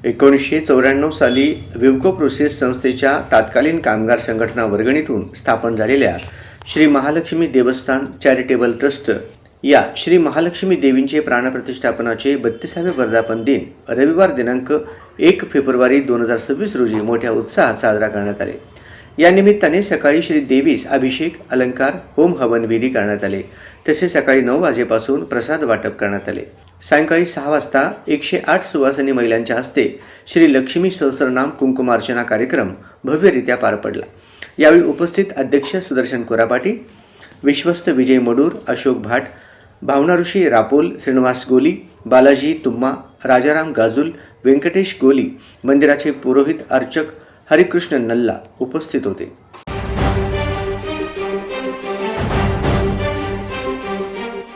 1994 साली विवको प्रोसेस संस्थेच्या तत्कालीन कामगार संघटना वर्गणीतून स्थापन झालेल्या श्री महालक्ष्मी देवस्थान चॅरिटेबल ट्रस्ट या श्री महालक्ष्मी देवींचे प्राणप्रतिष्ठापनाचे 32वे वर्धापन दिन रविवार दिनांक 1 फेब्रुवारी 2026 रोजी मोठ्या उत्साहात साजरा करण्यात आले। या निमित्ताने सकाळी श्री देवीस अभिषेक, अलंकार, होम हवन विधी करण्यात आले। तसेच सकाळी 9 वाजेपासून प्रसाद वाटप करण्यात आले। सायंकाळी 6 वाजता 108 सुवासिनी महिलांच्या हस्ते श्री लक्ष्मी सहस्रनाम कुंकुमार्चना कार्यक्रम भव्यरित्या पार पडला। यावेळी उपस्थित अध्यक्ष सुदर्शन कोरापाटी, विश्वस्त विजय मडूर, अशोक भाट, भावना ऋषी रापोल, श्रीनिवास गोली, बालाजी तुम्मा, राजाराम गाजुल, व्यंकटेश गोली, मंदिराचे पुरोहित अर्चक हरिकृष्ण नल्ला उपस्थित होते।